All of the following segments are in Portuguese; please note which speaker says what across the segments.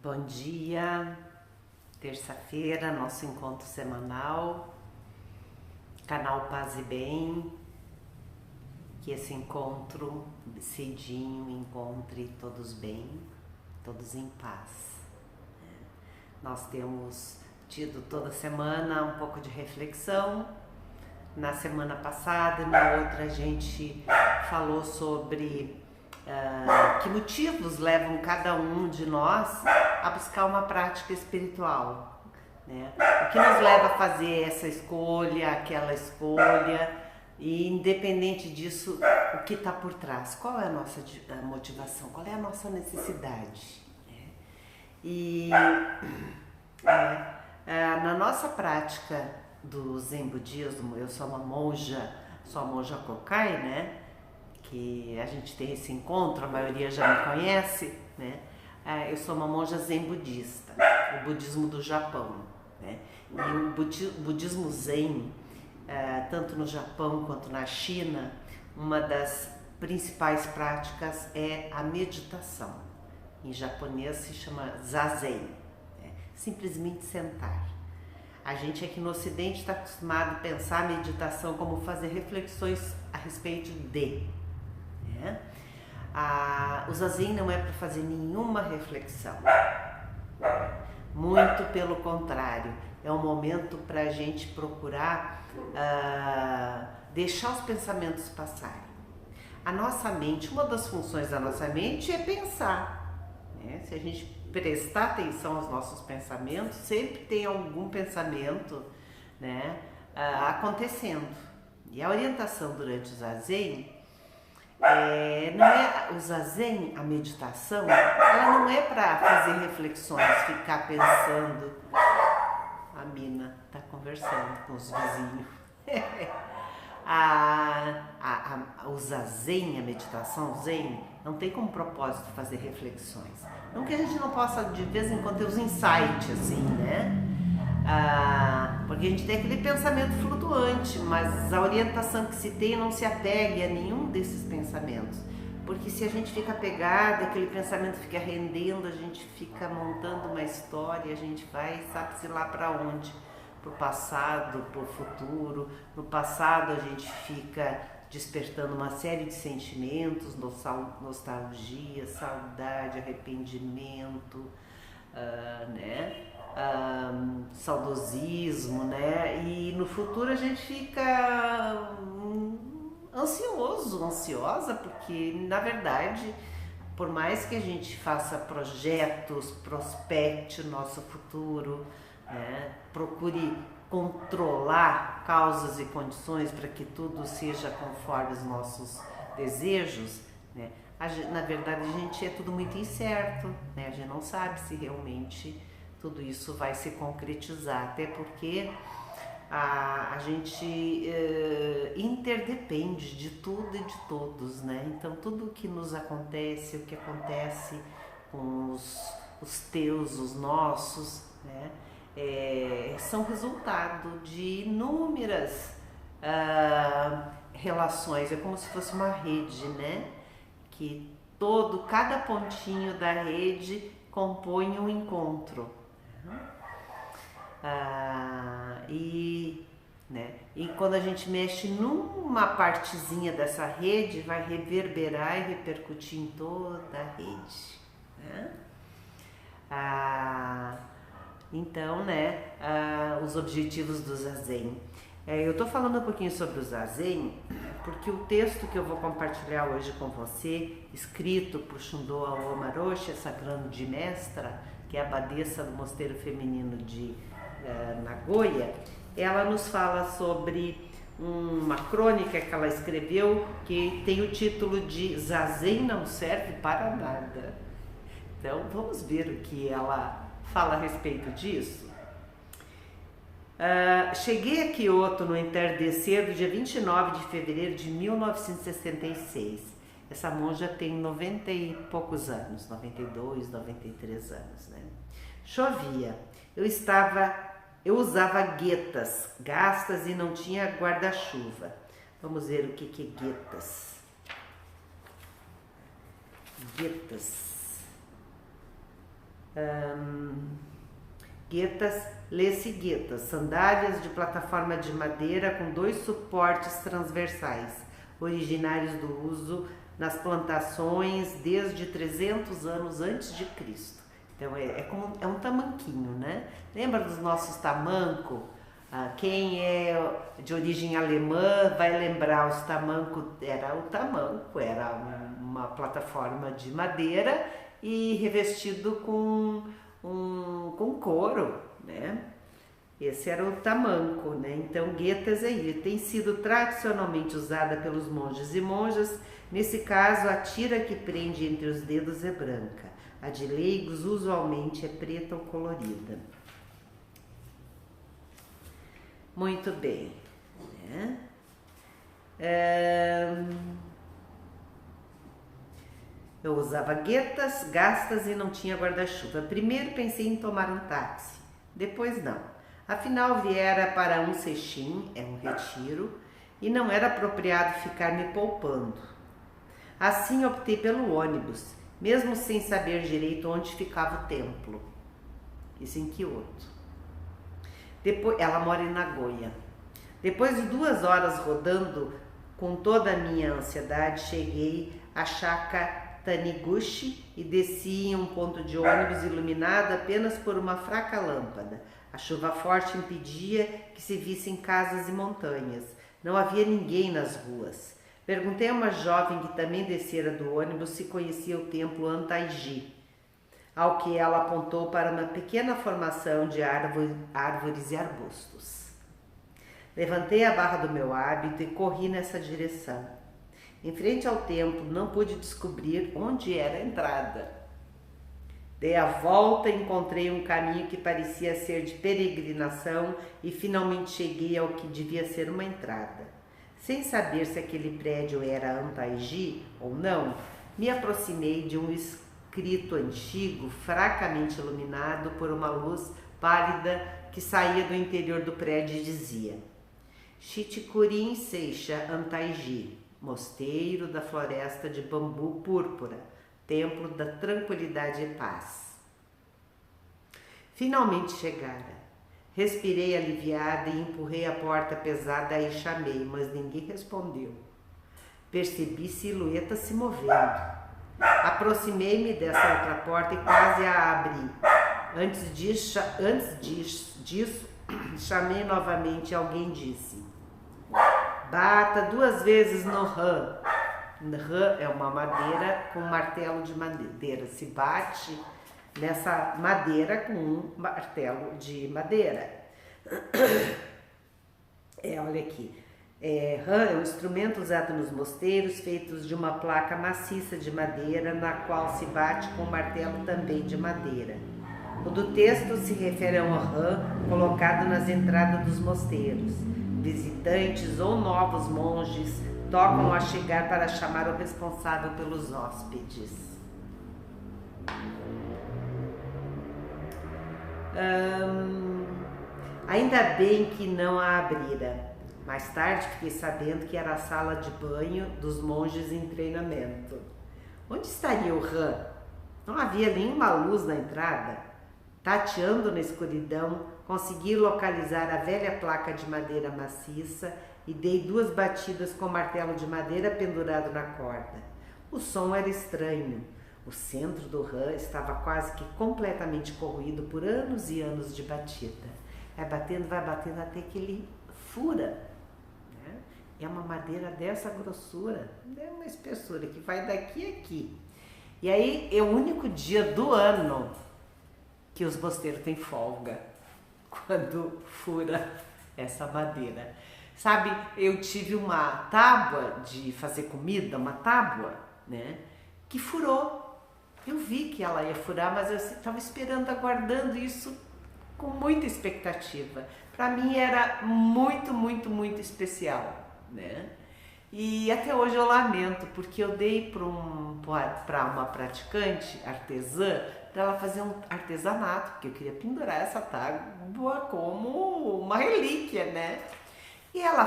Speaker 1: Bom dia, terça-feira, nosso encontro semanal, canal Paz e Bem, que esse encontro cedinho encontre todos bem, todos em paz. Nós temos tido toda semana um pouco de reflexão. Na semana passada e na outra a gente falou sobre que motivos levam cada um de nós a buscar uma prática espiritual, né? O que nos leva a fazer essa escolha, aquela escolha, e independente disso, o que está por trás, qual é a nossa motivação, qual é a nossa necessidade, né? E na nossa prática do Zen Budismo, eu sou a monja Kokai, né? Que a gente tem esse encontro, a maioria já me conhece, né? Eu sou uma monja Zen budista, o budismo do Japão, né? E o budismo Zen, tanto no Japão quanto na China, uma das principais práticas é a meditação. Em japonês se chama Zazen, né? Simplesmente sentar. A gente aqui no Ocidente está acostumado a pensar a meditação como fazer reflexões a respeito de. O Zazen não é para fazer nenhuma reflexão, muito pelo contrário, é um momento para a gente procurar deixar os pensamentos passarem. A nossa mente, uma das funções da nossa mente é pensar, né? Se a gente prestar atenção aos nossos pensamentos, sempre tem algum pensamento, né, acontecendo. E a orientação durante o Zazen não é o Zazen, a meditação, ela não é para fazer reflexões, ficar pensando. A Mina está conversando com os vizinhos. O Zazen, a meditação Zen, não tem como propósito fazer reflexões. Não que a gente não possa de vez em quando ter os insights, assim, né? Porque a gente tem aquele pensamento flutuante, mas a orientação que se tem não se apegue a nenhum desses pensamentos, porque se a gente fica apegado, aquele pensamento fica rendendo, a gente fica montando uma história, a gente vai, sabe-se lá para onde, para o passado, para o futuro. No passado a gente fica despertando uma série de sentimentos, nostalgia, saudade, arrependimento, né? Saudosismo, né? E no futuro a gente fica ansiosa, porque na verdade, por mais que a gente faça projetos, prospecte o nosso futuro, né? Procure controlar causas e condições para que tudo seja conforme os nossos desejos, né? Na verdade a gente é tudo muito incerto, né? A gente não sabe se realmente tudo isso vai se concretizar, até porque a gente interdepende de tudo e de todos, né? Então tudo o que nos acontece, o que acontece com os teus, os nossos, né? São resultado de inúmeras relações. É como se fosse uma rede, né? Que cada pontinho da rede compõe um encontro. E quando a gente mexe numa partezinha dessa rede, vai reverberar e repercutir em toda a rede, né? Então, né, os objetivos do Zazen. Eu estou falando um pouquinho sobre o Zazen, porque o texto que eu vou compartilhar hoje com você, escrito por Shundo Aoyama Roshi, essa grande mestra, que é a abadesa do Mosteiro Feminino de Nagoya, ela nos fala sobre uma crônica que ela escreveu que tem o título de Zazen não serve para nada. Então vamos ver o que ela fala a respeito disso. Cheguei a Kyoto no entardecer do dia 29 de fevereiro de 1966. Essa monja tem 90 e poucos anos, 92, 93 anos, né? Chovia. Eu usava guetas gastas e não tinha guarda-chuva. Vamos ver o que é guetas. Guetas. Guetas, lê-se guetas, sandálias de plataforma de madeira com 2 suportes transversais, originários do uso nas plantações desde 300 anos antes de Cristo. Então é um tamanquinho, né? Lembra dos nossos tamancos? Quem é de origem alemã vai lembrar os tamancos, era uma plataforma de madeira e revestido com couro, né? Esse era o tamanco, né? Então, guetas aí tem sido tradicionalmente usada pelos monges e monjas. Nesse caso, a tira que prende entre os dedos é branca. A de leigos usualmente é preta ou colorida. Muito bem, né? Eu usava guetas, gastas e não tinha guarda-chuva. Primeiro pensei em tomar um táxi, depois não. Afinal, viera para um sextim, é um retiro, e não era apropriado ficar me poupando. Assim optei pelo ônibus, mesmo sem saber direito onde ficava o templo. Isso em Kyoto. Ela mora em Nagoya. Depois de 2 horas rodando, com toda a minha ansiedade, cheguei a Shaka Taniguchi e desci em um ponto de ônibus iluminado apenas por uma fraca lâmpada. A chuva forte impedia que se vissem casas e montanhas. Não havia ninguém nas ruas. Perguntei a uma jovem que também descera do ônibus se conhecia o templo Antaiji, ao que ela apontou para uma pequena formação de árvores e arbustos. Levantei a barra do meu hábito e corri nessa direção. Em frente ao templo, não pude descobrir onde era a entrada. Dei a volta e encontrei um caminho que parecia ser de peregrinação e finalmente cheguei ao que devia ser uma entrada. Sem saber se aquele prédio era Antaiji ou não, me aproximei de um escrito antigo, fracamente iluminado por uma luz pálida que saía do interior do prédio e dizia: Shichikurin Seisha Antaiji, Mosteiro da Floresta de Bambu Púrpura, Templo da Tranquilidade e Paz. Finalmente chegara. Respirei aliviada e empurrei a porta pesada e chamei, mas ninguém respondeu. Percebi silhuetas se movendo. Aproximei-me dessa outra porta e quase a abri. Antes disso, chamei novamente e alguém disse: bata 2 vezes no rã. Rã é uma madeira com um martelo de madeira. Se bate nessa madeira com um martelo de madeira. Olha aqui. Rã é um instrumento usado nos mosteiros, feitos de uma placa maciça de madeira, na qual se bate com um martelo também de madeira. O do texto se refere a um rã colocado nas entradas dos mosteiros. Visitantes ou novos monges tocam a chegar para chamar o responsável pelos hóspedes. Ainda bem que não a abrira. Mais tarde fiquei sabendo que era a sala de banho dos monges em treinamento. Onde estaria o rã? Não havia nenhuma luz na entrada. Tateando na escuridão, consegui localizar a velha placa de madeira maciça e dei 2 batidas com o martelo de madeira pendurado na corda. O som era estranho. O centro do rã estava quase que completamente corroído por anos e anos de batida. Vai batendo até que ele fura. Né? É uma madeira dessa grossura, é uma espessura que vai daqui a aqui. E aí é o único dia do ano que os mosteiros têm folga, quando fura essa madeira. Sabe, eu tive uma tábua de fazer comida, uma tábua, né, que furou. Eu vi que ela ia furar, mas eu estava esperando, aguardando isso com muita expectativa. Para mim era muito, muito, muito especial, né? E até hoje eu lamento, porque eu dei para uma praticante artesã, para ela fazer um artesanato, porque eu queria pendurar essa tábua como uma relíquia, né? E ela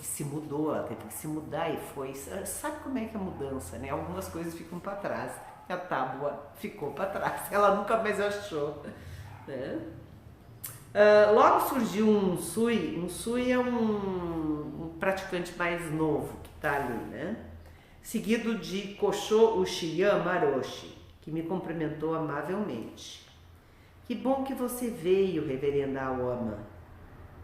Speaker 1: se mudou, ela teve que se mudar e foi. Sabe como é que é a mudança, né? Algumas coisas ficam para trás. a tábua ficou para trás, ela nunca mais achou, né? Logo surgiu um Sui é um praticante mais novo que está ali, né? Seguido de Kosho Ushiyan Maroshi, que me cumprimentou amavelmente. Que bom que você veio, reverenda Aoma.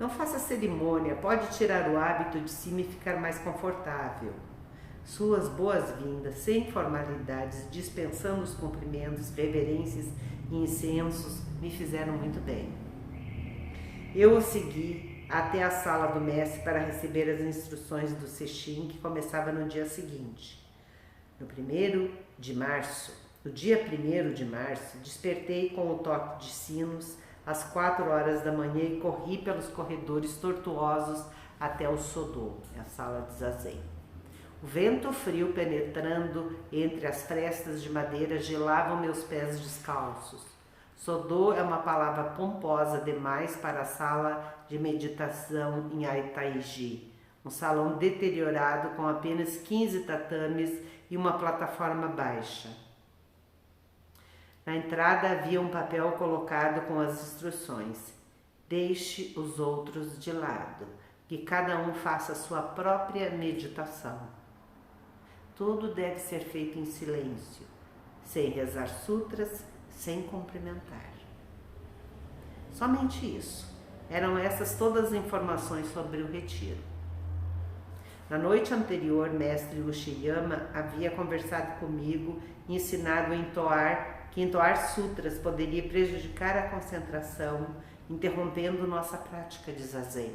Speaker 1: Não faça cerimônia, pode tirar o hábito de cima e ficar mais confortável. Suas boas-vindas, sem formalidades, dispensando os cumprimentos, reverências e incensos, me fizeram muito bem. Eu o segui até a sala do mestre para receber as instruções do Sesshin, que começava no dia seguinte. No dia 1º de março, despertei com o toque de sinos às 4 horas da manhã e corri pelos corredores tortuosos até o Sodô, a sala de zazen. O vento frio penetrando entre as frestas de madeira gelava meus pés descalços. Sodô é uma palavra pomposa demais para a sala de meditação em Aitaiji, um salão deteriorado com apenas 15 tatames e uma plataforma baixa. Na entrada havia um papel colocado com as instruções: deixe os outros de lado, que cada um faça a sua própria meditação. Tudo deve ser feito em silêncio, sem rezar sutras, sem cumprimentar. Somente isso. Eram essas todas as informações sobre o retiro. Na noite anterior, mestre Ushiyama havia conversado comigo e ensinado que entoar sutras poderia prejudicar a concentração, interrompendo nossa prática de zazen.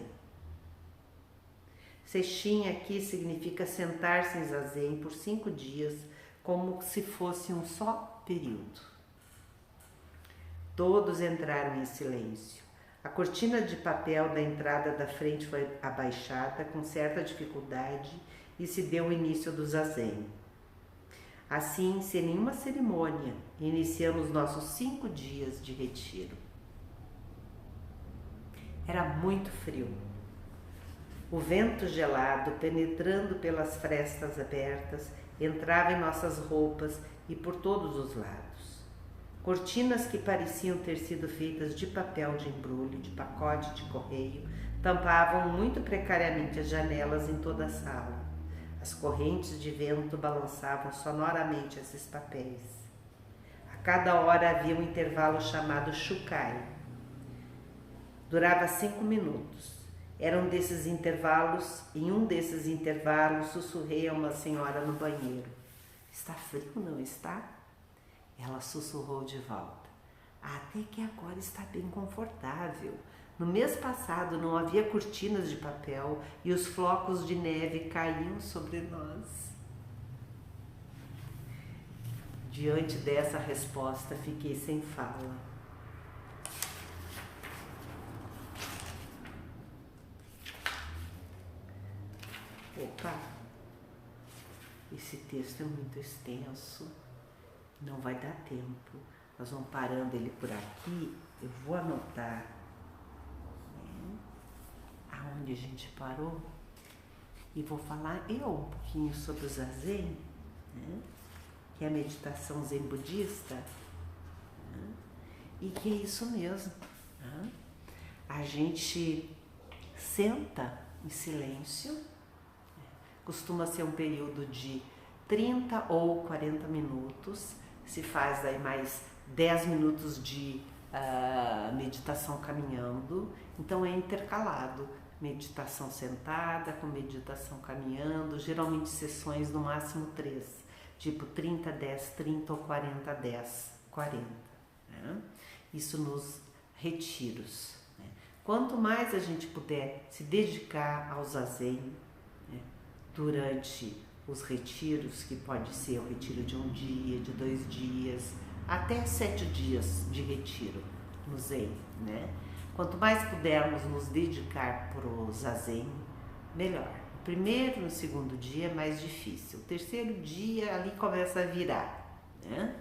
Speaker 1: Sesshin aqui significa sentar-se em zazen por 5 dias, como se fosse um só período. Todos entraram em silêncio. A cortina de papel da entrada da frente foi abaixada com certa dificuldade e se deu o início do zazen. Assim, sem nenhuma cerimônia, iniciamos nossos 5 dias de retiro. Era muito frio. O vento gelado, penetrando pelas frestas abertas, entrava em nossas roupas e por todos os lados. Cortinas que pareciam ter sido feitas de papel de embrulho, de pacote de correio, tampavam muito precariamente as janelas em toda a sala. As correntes de vento balançavam sonoramente esses papéis. A cada hora havia um intervalo chamado shukai. Durava 5 minutos. Em um desses intervalos, sussurrei a uma senhora no banheiro. Está frio, não está? Ela sussurrou de volta. Até que agora está bem confortável. No mês passado não havia cortinas de papel e os flocos de neve caíam sobre nós. Diante dessa resposta, fiquei sem fala. Opa! Esse texto é muito extenso. Não vai dar tempo. Nós vamos parando ele por aqui. Eu vou anotar aonde a gente parou e vou falar um pouquinho sobre o zazen, que é a meditação zen budista, e que é isso mesmo. A gente senta em silêncio, costuma ser um período de 30 ou 40 minutos, se faz aí mais 10 minutos de meditação caminhando, então é intercalado, meditação sentada com meditação caminhando, geralmente sessões no máximo 3, tipo 30, 10, 30 ou 40, 10, 40, né? Isso nos retiros, né? Quanto mais a gente puder se dedicar ao zazen, né, durante os retiros, que pode ser o retiro de 1 dia, de 2 dias, até 7 dias de retiro no Zen, né? Quanto mais pudermos nos dedicar para o zazen, melhor. O primeiro e o segundo dia é mais difícil. O terceiro dia ali começa a virar, né?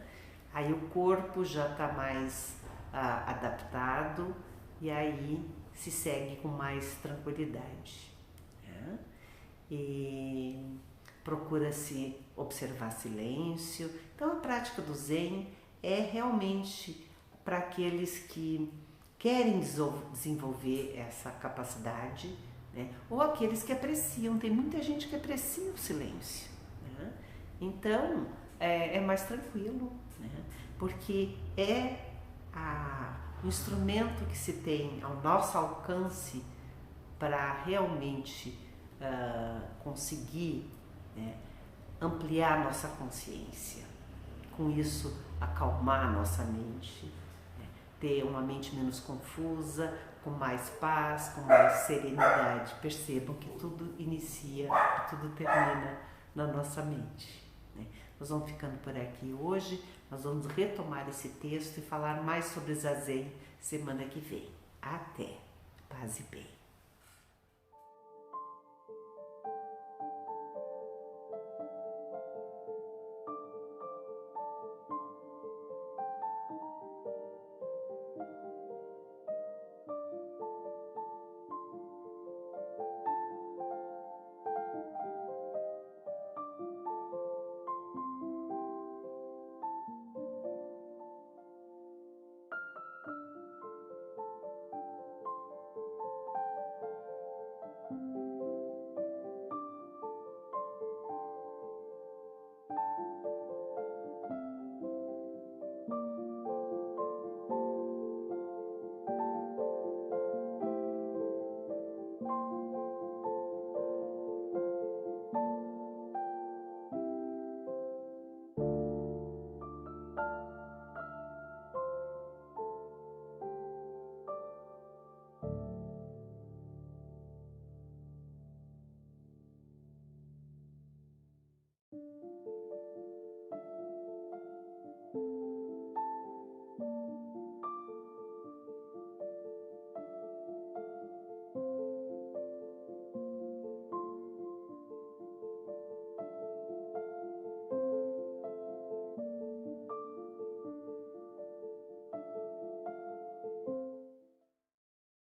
Speaker 1: Aí o corpo já está mais adaptado e aí se segue com mais tranquilidade, né? E procura-se observar silêncio. Então a prática do Zen é realmente para aqueles que querem desenvolver essa capacidade, né? Ou aqueles que apreciam. Tem muita gente que aprecia o silêncio, né? Então é mais tranquilo, né? Porque é o instrumento que se tem ao nosso alcance para realmente conseguir, né, ampliar nossa consciência. Com isso, acalmar nossa mente, né, ter uma mente menos confusa, com mais paz, com mais serenidade. Percebam que tudo inicia e tudo termina na nossa mente, né? Nós vamos ficando por aqui hoje, nós vamos retomar esse texto e falar mais sobre Zazen semana que vem. Até! Paz e bem!